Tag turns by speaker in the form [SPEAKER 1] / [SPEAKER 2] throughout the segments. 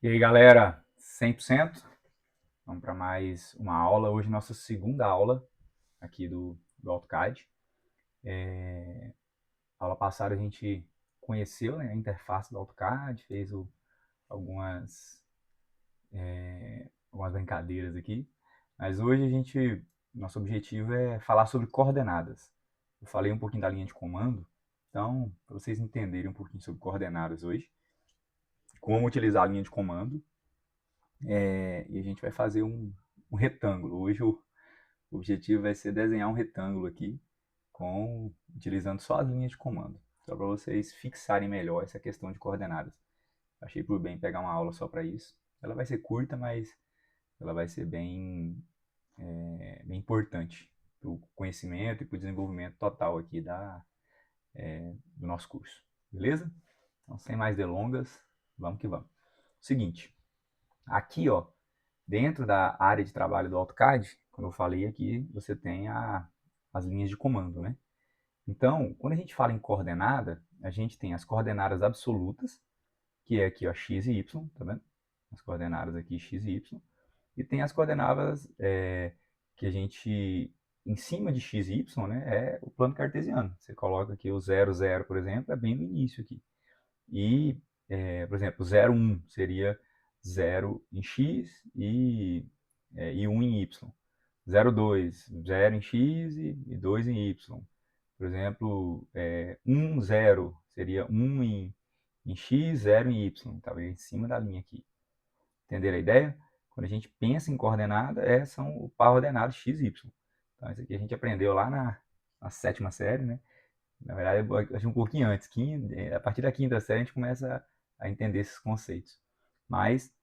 [SPEAKER 1] E aí, galera, 100%? Vamos para mais uma aula. Hoje, nossa segunda aula aqui do AutoCAD. A aula passada a gente conheceu, né, a interface do AutoCAD, fez algumas brincadeiras aqui. Mas hoje nosso objetivo é falar sobre coordenadas. Eu falei um pouquinho da linha de comando, então, para vocês entenderem um pouquinho sobre coordenadas hoje, como utilizar a linha de comando, e a gente vai fazer um retângulo. Hoje o objetivo vai ser desenhar um retângulo aqui, utilizando só as linhas de comando, só para vocês fixarem melhor essa questão de coordenadas. Achei por bem pegar uma aula só para isso. Ela vai ser curta, mas ela vai ser bem importante para o conhecimento e para o desenvolvimento total aqui do nosso curso. Beleza? Então, sem mais delongas, vamos que vamos. Seguinte, aqui, ó, dentro da área de trabalho do AutoCAD, como eu falei aqui, você tem as linhas de comando, né? Então, quando a gente fala em coordenada, a gente tem as coordenadas absolutas, que é aqui, ó, x e y, tá vendo? As coordenadas aqui, x e y. E tem as coordenadas que a gente, em cima de x e y, né, é o plano cartesiano. Você coloca aqui o 0, 0, por exemplo, é bem no início aqui. E, por exemplo, 0, 1 seria 0 em x e 1 em y. 0, 2, 0 em x e 2 em y. Por exemplo, 1, 0 seria 1 em x, 0 em y. Estava em cima da linha aqui. Entenderam a ideia? Quando a gente pensa em coordenada, são o par ordenado x e y. Então, isso aqui a gente aprendeu lá na sétima série, né? Na verdade, eu acho um pouquinho antes. A partir da quinta série, a gente começa a entender esses conceitos. Mas,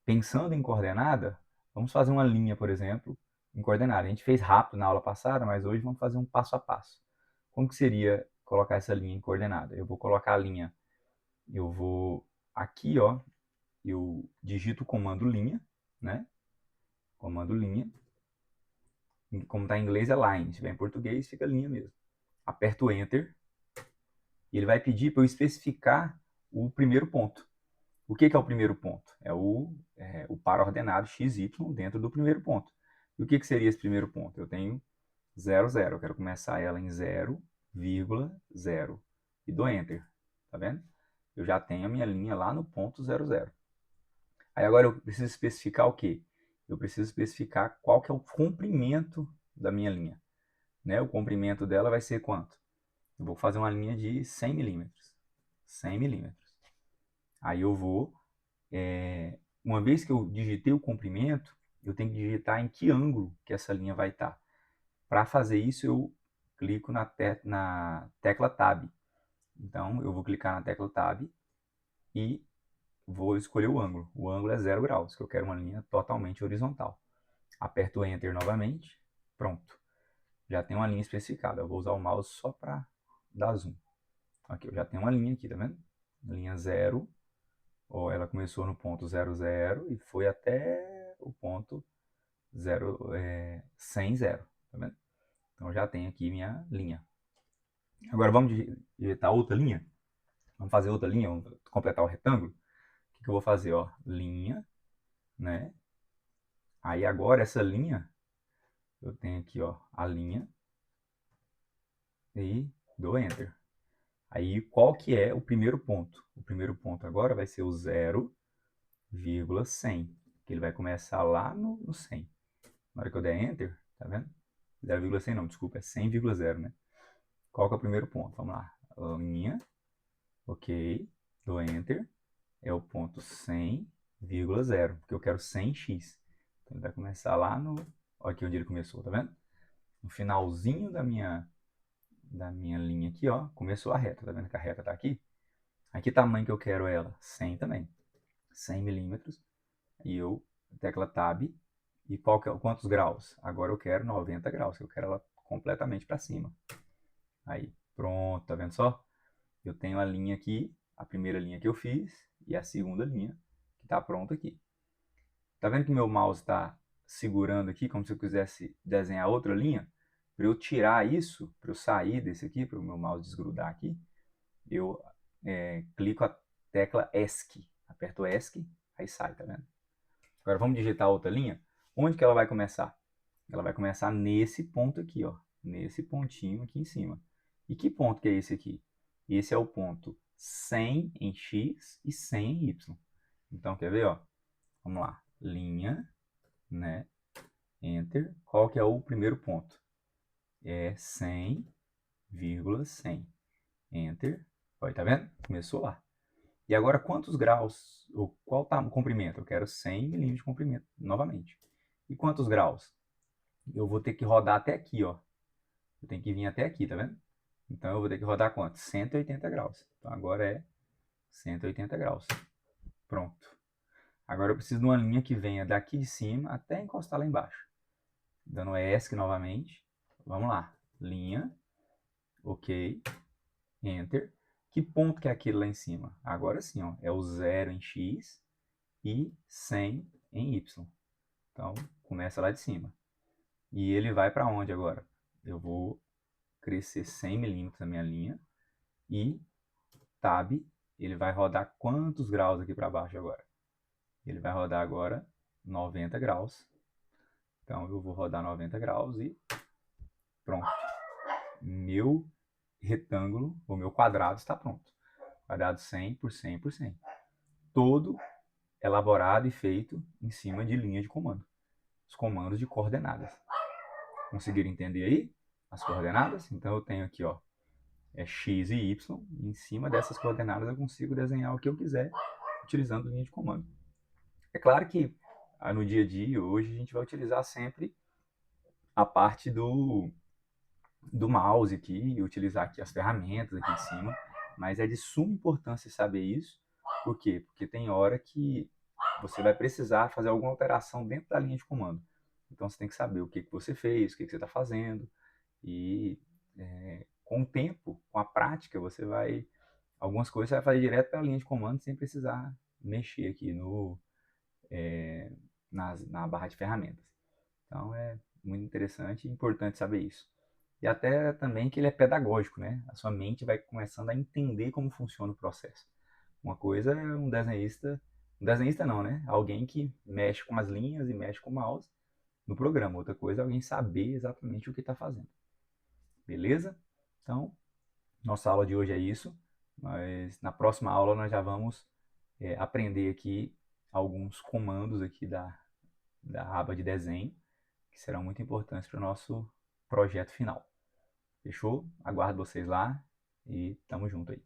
[SPEAKER 1] pensando em coordenada, vamos fazer uma linha, por exemplo, em coordenada. A gente fez rápido na aula passada, mas hoje vamos fazer um passo a passo. Como que seria colocar essa linha em coordenada? Eu vou colocar a linha, eu vou aqui, ó, eu digito o comando linha, né? Comando linha. Como está em inglês é line, se estiver em português fica linha mesmo. Aperto Enter e ele vai pedir para eu especificar o primeiro ponto. O que é o primeiro ponto? É o par ordenado XY dentro do primeiro ponto. E o que seria esse primeiro ponto? Eu tenho 0, 0. Eu quero começar ela em 0,0 e dou Enter. Tá vendo? Eu já tenho a minha linha lá no ponto 0, 0. Aí agora eu preciso especificar o quê? Eu preciso especificar qual que é o comprimento da minha linha. Né? O comprimento dela vai ser quanto? Eu vou fazer uma linha de 100 milímetros. 100 milímetros. Aí eu vou, uma vez que eu digitei o comprimento, eu tenho que digitar em que ângulo que essa linha vai estar. Para fazer isso, eu clico na tecla Tab. Então, eu vou clicar na tecla Tab e vou escolher o ângulo. O ângulo é 0 graus, que eu quero uma linha totalmente horizontal. Aperto Enter novamente. Pronto. Já tem uma linha especificada. Eu vou usar o mouse só para dar zoom. Aqui, eu já tenho uma linha aqui, tá vendo? Linha 0. Ó, ela começou no ponto 0, 0 e foi até o ponto 100, 0. Tá vendo? Então já tenho aqui minha linha. Agora vamos digitar outra linha. Vamos fazer outra linha, vamos completar o retângulo. O que eu vou fazer? Ó, linha, né? Aí agora essa linha, eu tenho aqui, ó, a linha e dou Enter. Aí qual que é o primeiro ponto? O primeiro ponto agora vai ser o 0,100, que ele vai começar lá no 100. Na hora que eu der Enter, tá vendo? 0,100 não, desculpa, é 100,0, né? Qual que é o primeiro ponto? Vamos lá. Linha, ok, dou Enter, é o ponto 100,0, porque eu quero 100x. Então ele vai começar lá olha aqui onde ele começou, tá vendo? No finalzinho da minha linha aqui, ó, começou a reta, tá vendo que a reta tá aqui? Aí que tamanho que eu quero ela? 100 também. 100 milímetros. E eu, tecla Tab, e quantos graus? Agora eu quero 90 graus, que eu quero ela completamente para cima. Aí, pronto, tá vendo só? Eu tenho a linha aqui, a primeira linha que eu fiz, e a segunda linha, que está pronta aqui. Tá vendo que meu mouse está segurando aqui, como se eu quisesse desenhar outra linha? Para eu tirar isso, para eu sair desse aqui, para o meu mouse desgrudar aqui, eu clico a tecla ESC. Aperto ESC, Aí sai, tá vendo? Agora vamos digitar outra linha. Onde que ela vai começar? Ela vai começar nesse ponto aqui, ó. Nesse pontinho aqui em cima. E que ponto que é esse aqui? Esse é o ponto 100 em x e 100 em y. Então, quer ver, ó? Vamos lá. Linha, né? Enter. Qual que é o primeiro ponto? É 100,100. Enter. Olha, tá vendo? Começou lá. E agora, quantos graus, ou qual tá o comprimento? Eu quero 100 milímetros de comprimento, novamente. E quantos graus? Eu vou ter que rodar até aqui, ó. Eu tenho que vir até aqui, tá vendo? Então, eu vou ter que rodar quanto? 180 graus. Então, agora é 180 graus. Pronto. Agora, eu preciso de uma linha que venha daqui de cima até encostar lá embaixo. Dando ESC novamente. Vamos lá. Linha. Ok. Enter. Que ponto que é aquele lá em cima? Agora sim, ó. É o 0 em x e 100 em y. Então, começa lá de cima. E ele vai para onde agora? Eu vou crescer 100 milímetros a minha linha e tab, ele vai rodar quantos graus aqui para baixo agora? Ele vai rodar agora 90 graus. Então eu vou rodar 90 graus e pronto. Meu retângulo, o meu quadrado está pronto. Quadrado 100 por 100 por 100. Todo elaborado e feito em cima de linha de comando. Os comandos de coordenadas. Conseguiram entender aí as coordenadas? Então eu tenho aqui, ó, x e y, e em cima dessas coordenadas eu consigo desenhar o que eu quiser utilizando linha de comando. É claro que no dia a dia, hoje, a gente vai utilizar sempre a parte do mouse aqui, utilizar aqui as ferramentas aqui em cima, mas é de suma importância saber isso. Por quê? Porque tem hora que você vai precisar fazer alguma alteração dentro da linha de comando. Então você tem que saber o que você fez, o que você está fazendo, e com o tempo, com a prática, você vai. Algumas coisas você vai fazer direto pela linha de comando sem precisar mexer aqui na barra de ferramentas. Então é muito interessante e importante saber isso. E até também que ele é pedagógico, né? A sua mente vai começando a entender como funciona o processo. Uma coisa é um desenhista não, né? Alguém que mexe com as linhas e mexe com o mouse no programa. Outra coisa é alguém saber exatamente o que está fazendo. Beleza? Então, nossa aula de hoje é isso. Mas na próxima aula nós já vamos aprender aqui alguns comandos aqui da aba de desenho, que serão muito importantes para o nosso projeto final. Fechou? Aguardo vocês lá e tamo junto aí.